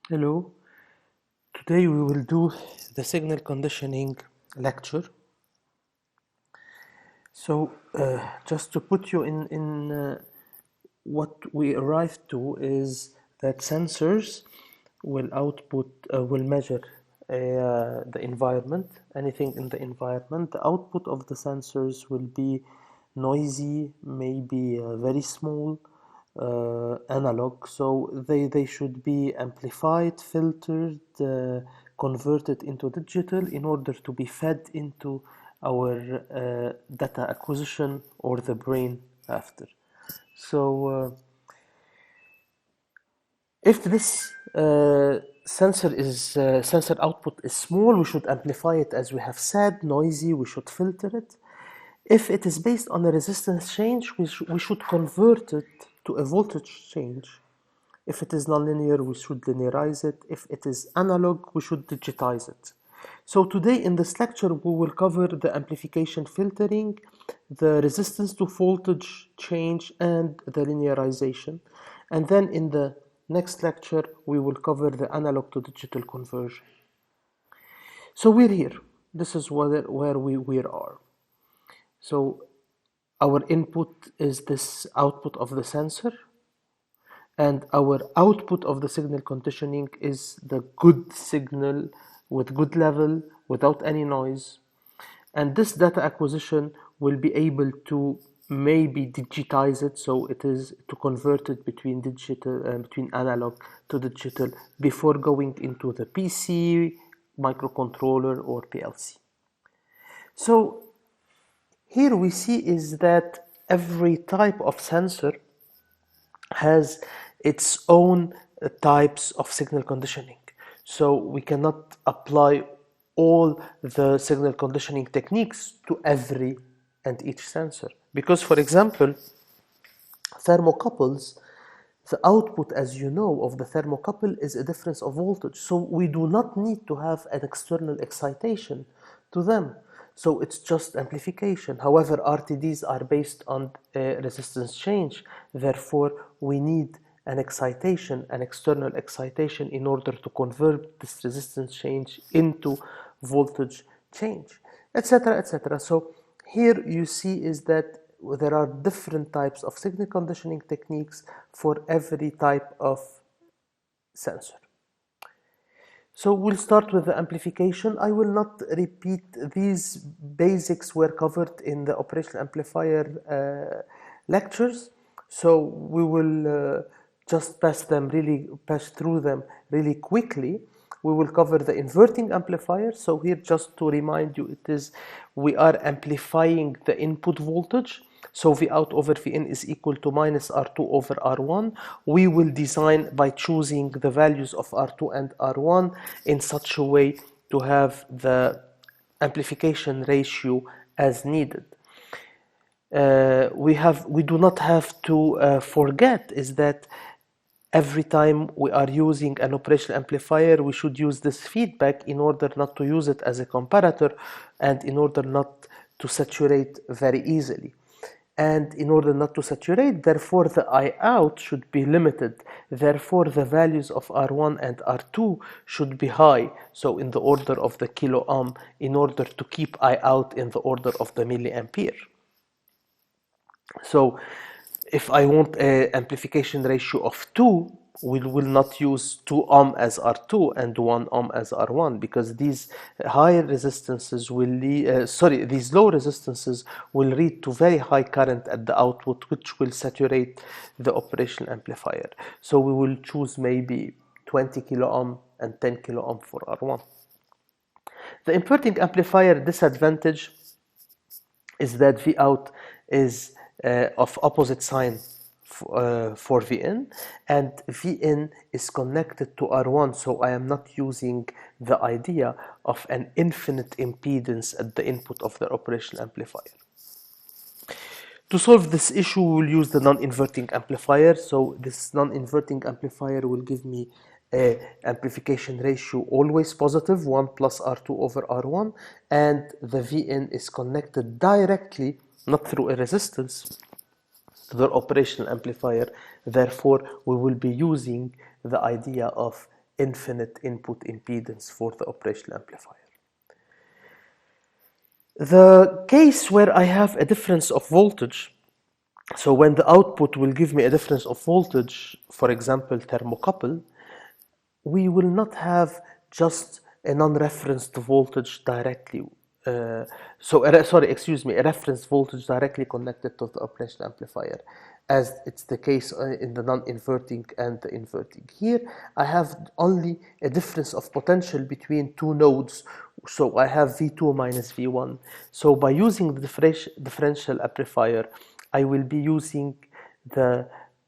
Hello, today we will do the signal conditioning lecture. So just to put you in what we arrived to is that sensors will measure the environment, anything in the environment. The output of the sensors will be noisy, maybe very small, analog. So they should be amplified, filtered, converted into digital in order to be fed into our data acquisition or the brain after. So if this sensor output is small, we should amplify it, as we have said. Noisy, we should filter it. If it is based on a resistance change, we should convert it to a voltage change. If it is nonlinear, we should linearize it. If it is analog, we should digitize it. So today in this lecture, we will cover the amplification filtering, the resistance to voltage change, and the linearization. And then in the next lecture, we will cover the analog to digital conversion. So we're here. This is where we are. So our input is this output of the sensor, and our output of the signal conditioning is the good signal with good level, without any noise. And this data acquisition will be able to maybe digitize it, so it is to convert it between analog to digital before going into the PC, microcontroller, or PLC. So here we see is that every type of sensor has its own types of signal conditioning. So we cannot apply all the signal conditioning techniques to every and each sensor. Because, for example, thermocouples, the output, as you know, of the thermocouple is a difference of voltage. So we do not need to have an external excitation to them. So it's just amplification. However, RTDs are based on resistance change. Therefore, we need an excitation, an external excitation, in order to convert this resistance change into voltage change, etc., etc. So here you see is that there are different types of signal conditioning techniques for every type of sensor. So we'll start with the amplification. I will not repeat. These basics were covered in the operational amplifier lectures, so we will just pass through them really quickly. We will cover the inverting amplifier. So here, just to remind you, we are amplifying the input voltage. So V out over Vin is equal to minus R2 over R1. We will design by choosing the values of R2 and R1 in such a way to have the amplification ratio as needed. We do not have to forget is that every time we are using an operational amplifier, we should use this feedback in order not to use it as a comparator and in order not to saturate very easily. And in order not to saturate, therefore the I out should be limited. Therefore the values of R1 and R2 should be high, so in the order of the kilo ohm, in order to keep I out in the order of the milliampere. So if I want an amplification ratio of 2, we will not use 2 ohm as R2 and 1 ohm as R1, because these high resistances will these low resistances will lead to very high current at the output, which will saturate the operational amplifier. So we will choose maybe 20 kilo ohm and 10 kilo ohm for R1. The inverting amplifier disadvantage is that V out is of opposite sign for Vn, and Vn is connected to R1, so I am not using the idea of an infinite impedance at the input of the operational amplifier. To solve this issue, we will use the non-inverting amplifier. So this non-inverting amplifier will give me a amplification ratio always positive, 1 plus R2 over R1, and the Vn is connected directly, not through a resistance, to the operational amplifier. Therefore, we will be using the idea of infinite input impedance for the operational amplifier. The case where I have a difference of voltage, so when the output will give me a difference of voltage, for example, thermocouple, we will not have just a non-referenced voltage directly. A reference voltage directly connected to the operational amplifier, as it's the case in the non-inverting and the inverting. Here, I have only a difference of potential between two nodes, so I have V2 minus V1. So by using the differential amplifier, I will be using the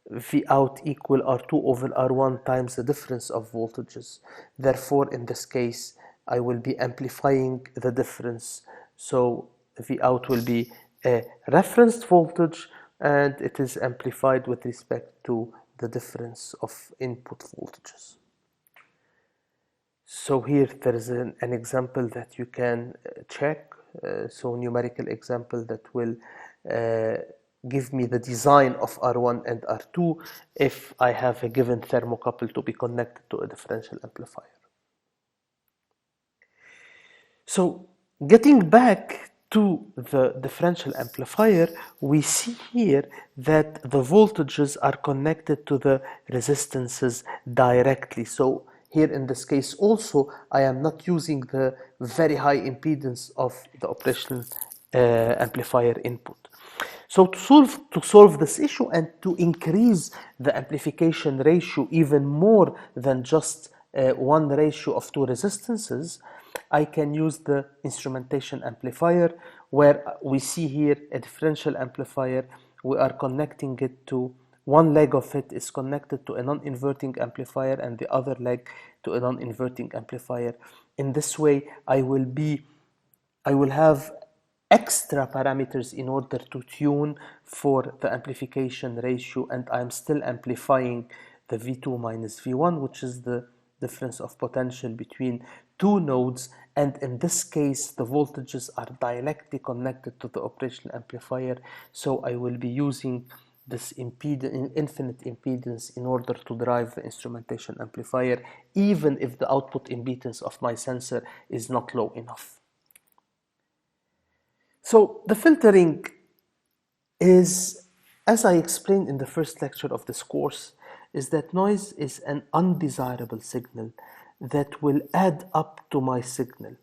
V out equal R2 over R1 times the difference of voltages. Therefore, in this case, I will be amplifying the difference. So V out will be a referenced voltage, and it is amplified with respect to the difference of input voltages. So here there is an example that you can check. So numerical example that will give me the design of R1 and R2 if I have a given thermocouple to be connected to a differential amplifier. So getting back to the differential amplifier, we see here that the voltages are connected to the resistances directly. So here in this case also, I am not using the very high impedance of the operational amplifier input. So to solve this issue and to increase the amplification ratio even more than just one ratio of two resistances, I can use the instrumentation amplifier, where we see here a differential amplifier. We are connecting it to one leg of it is connected to a non-inverting amplifier and the other leg to a non-inverting amplifier. In this way, I will have extra parameters in order to tune for the amplification ratio, and I'm still amplifying the V2 minus V1, which is the difference of potential between two nodes, and in this case the voltages are directly connected to the operational amplifier, so I will be using this infinite impedance in order to drive the instrumentation amplifier, even if the output impedance of my sensor is not low enough. So the filtering is, as I explained in the first lecture of this course, is that noise is an undesirable signal that will add up to my signal.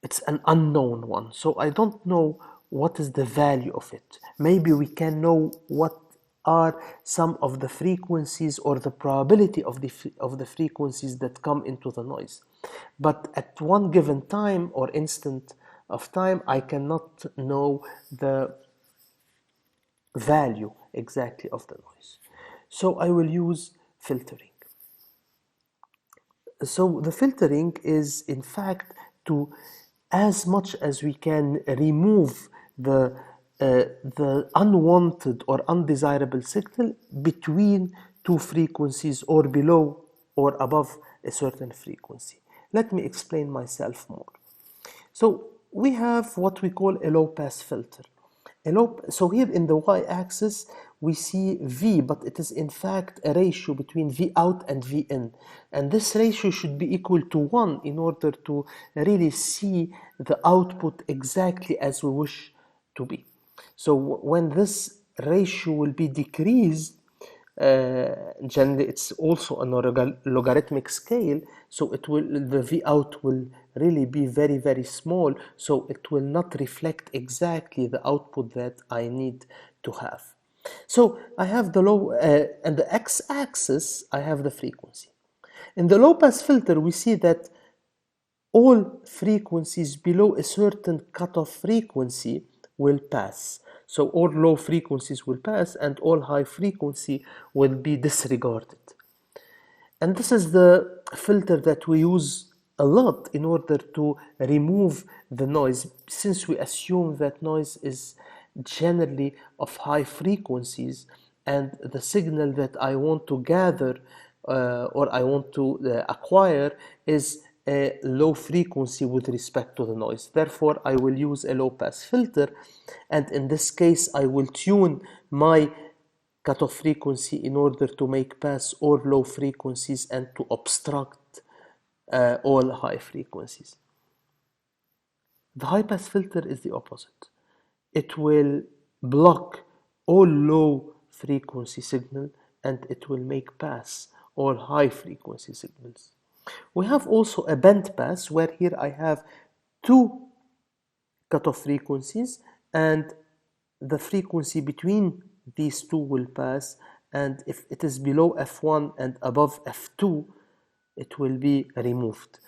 It's an unknown one, so I don't know what is the value of it. Maybe we can know what are some of the frequencies or the probability of the frequencies that come into the noise. But at one given time or instant of time, I cannot know the value exactly of the noise. So I will use filtering. So the filtering is in fact to, as much as we can, remove the unwanted or undesirable signal between two frequencies or below or above a certain frequency. Let me explain myself more. So we have what we call a low-pass filter. So here in the y-axis we see V, but it is in fact a ratio between V out and V in, and this ratio should be equal to 1 in order to really see the output exactly as we wish to be. So when this ratio will be decreased, generally it's also on a logarithmic scale, so the V out will really be very, very small, so it will not reflect exactly the output that I need to have. So I have the low, and the x-axis I have the frequency. In the low-pass filter we see that all frequencies below a certain cutoff frequency will pass. So all low frequencies will pass and all high frequency will be disregarded. And this is the filter that we use a lot in order to remove the noise, since we assume that noise is generally of high frequencies and the signal that I want to gather or I want to acquire is a low frequency with respect to the noise. Therefore, I will use a low-pass filter, and in this case I will tune my cutoff frequency in order to make pass all low frequencies and to obstruct all high frequencies. The high-pass filter is the opposite. It will block all low frequency signal and it will make pass all high frequency signals. We have also a band pass where here I have two cutoff frequencies and the frequency between these two will pass, and if it is below f1 and above f2 it will be removed.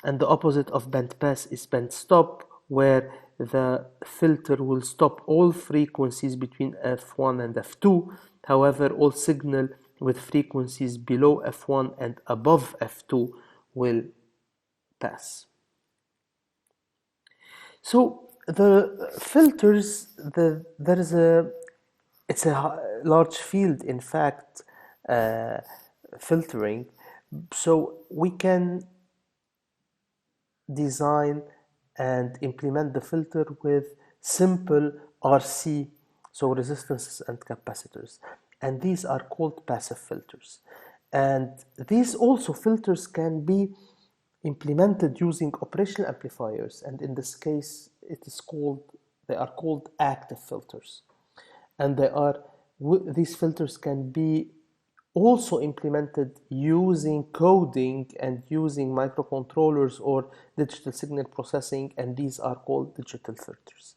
And the opposite of band pass is band stop, where the filter will stop all frequencies between f1 and f2. However, all signal with frequencies below f1 and above f2 will pass. So the filters, it's a large field, in fact, filtering. So we can design and implement the filter with simple RC, so resistances and capacitors, and these are called passive filters. And these also filters can be implemented using operational amplifiers, and in this case they are called active filters. And these filters can be also implemented using coding and using microcontrollers or digital signal processing, and these are called digital filters.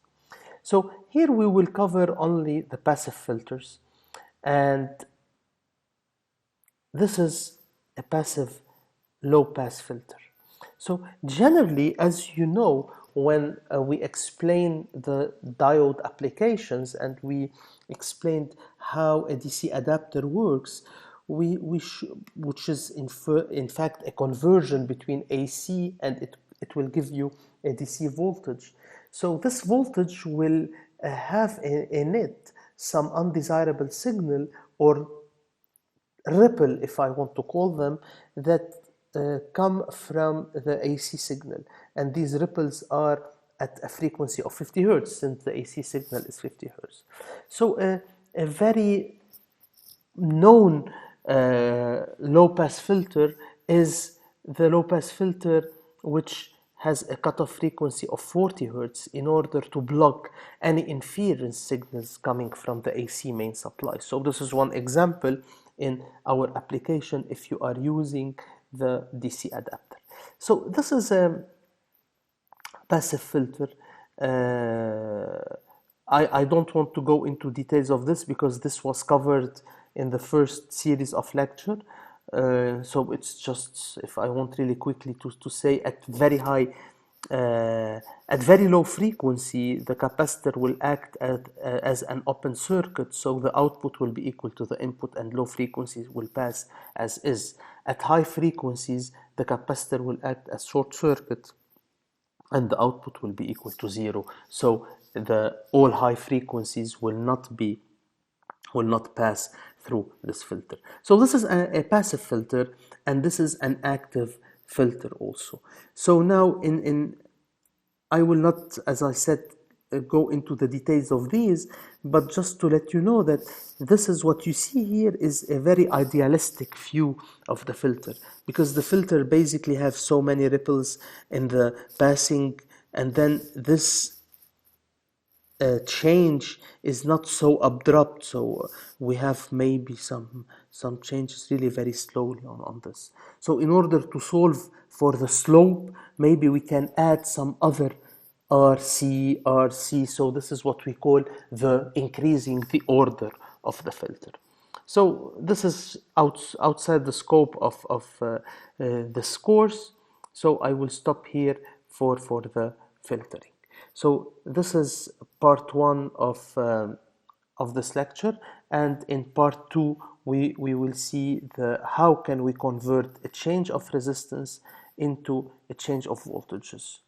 So here we will cover only the passive filters, and this is a passive low-pass filter. So generally, as you know, when we explain the diode applications and we explained how a DC adapter works, which is in fact a conversion between AC, and it will give you a DC voltage. So this voltage will have in it some undesirable signal or ripple, if I want to call them, that come from the AC signal, and these ripples are at a frequency of 50 Hertz, since the AC signal is 50 Hertz. So a very known low-pass filter is the low-pass filter which has a cutoff frequency of 40 Hertz in order to block any interference signals coming from the AC main supply. So this is one example in our application if you are using the DC adapter. So this is a passive filter. I don't want to go into details of this because this was covered in the first series of lecture. So it's just, if I want really quickly to say, at very low frequency, the capacitor will act as an open circuit, so the output will be equal to the input and low frequencies will pass as is. At high frequencies, the capacitor will act as short circuit and the output will be equal to 0. So all high frequencies will not pass through this filter. So this is a passive filter, and this is an active filter also. So now I will not, as I said, go into the details of these, but just to let you know that this is what you see here is a very idealistic view of the filter, because the filter basically have so many ripples in the passing, and then this change is not so abrupt, so we have maybe some changes really very slowly on this. So in order to solve for the slope, maybe we can add some other RC, so this is what we call the increasing the order of the filter. So this is outside the scope of this course, so I will stop here for the filtering. So this is part 1 of this lecture, and in part 2 we will see how can we convert a change of resistance into a change of voltages.